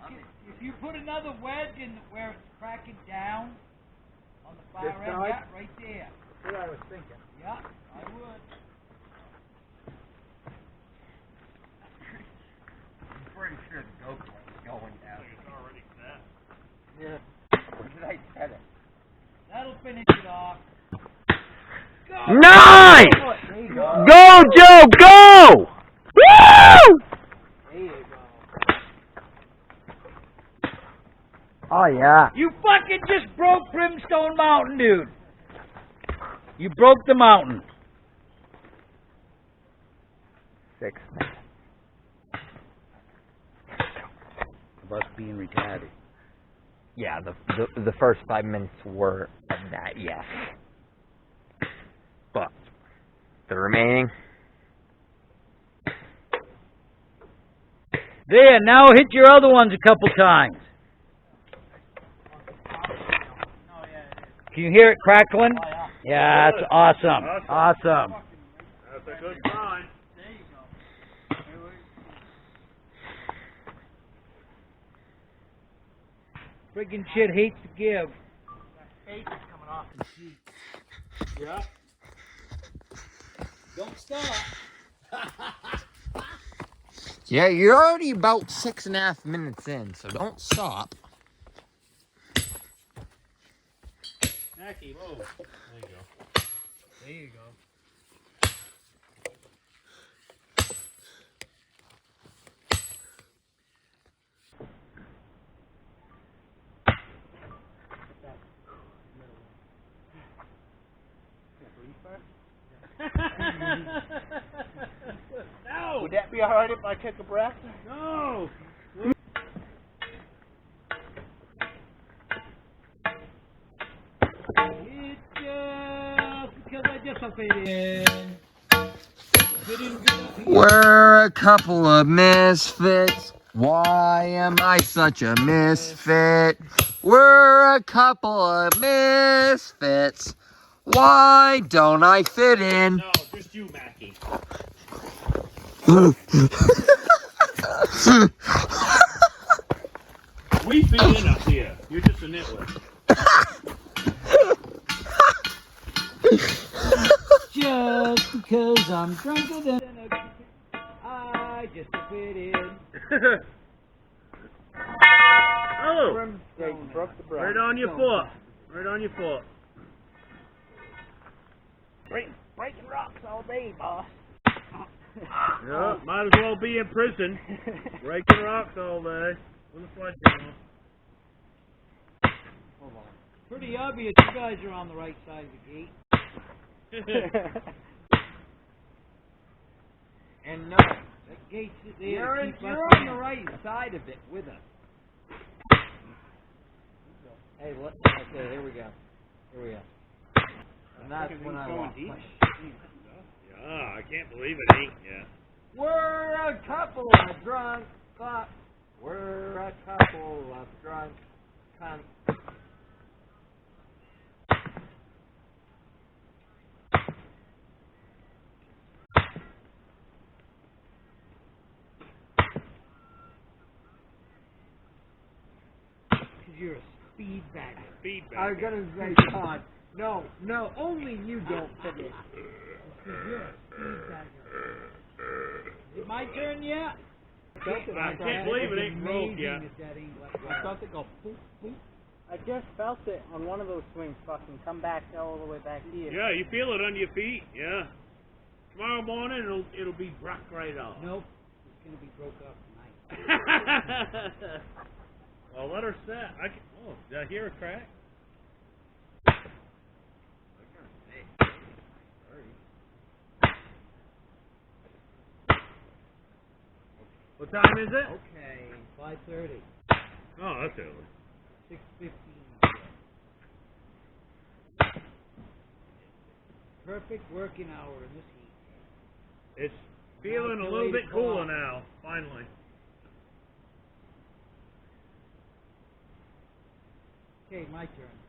If you put another wedge in where it's cracking down on the far This end, side? yeah, right there. That's what I was thinking. Yeah, I would. I'm pretty sure the GoPro is going down. It's already set. Yeah. Where did I set it? That'll finish it off. Go! Nice! There you go. Go, Joe, go! Woo! There you go. Oh, yeah. You fucking just broke Brimstone Mountain, dude. You broke the mountain. 6 minutes. Of us being retarded. Yeah, the first 5 minutes were of that, yes. But the remaining. There, now hit your other ones a couple times. Can you hear it crackling? Yeah, that's awesome. Awesome. That's a good sign. There you go. Friggin' shit hates to give. Tape is coming off the sheet. Yeah. Don't stop. Yeah, you're already about 6.5 minutes in, so don't stop. Mackie, whoa. There you go. There you go. No! Would that be alright if I took a breath? No! It's just because I dissipated. We're a couple of misfits. Why am I such a misfit? We're a couple of misfits. Why don't I fit in? No, just you, Mackie. We fit in up here. You're just a nitwit. Just because I'm drunker than I just fit in. Oh! Brimstone broke the brush. Right on your foot. Right on your foot. Breaking rocks all day, boss. Yeah, might as well be in prison. Breaking rocks all day. With a sledgehammer. Hold on. Pretty obvious you guys are on the right side of the gate. And no, That gate's there. you're to keep us on in. the right side of it with us. Hey, look. Okay, here we go. Here we go. And that's when I lost my sheet. Yeah, I can't believe it ain't yet. We're a couple of drunk fucks. We're a couple of drunk cunts. Because you're a speed bagger. Feedback. I was gonna say, Todd. No, only you don't fit in. Because you're a speed bagger. Is it my turn yet? I can't believe it ain't broke yet. I thought they go boop, boop. I just felt it on one of those swings fucking come back all the way back here. Yeah, you feel it on your feet. Yeah. Tomorrow morning it'll be broke right off. Nope. It's going to be broke up tonight. Well, let her set. Oh, did I hear a crack? What time is it? Okay, 5:30. Oh, that's early. 6:15. Perfect working hour in this heat. It's feeling a little bit cooler now, finally. Okay, my turn.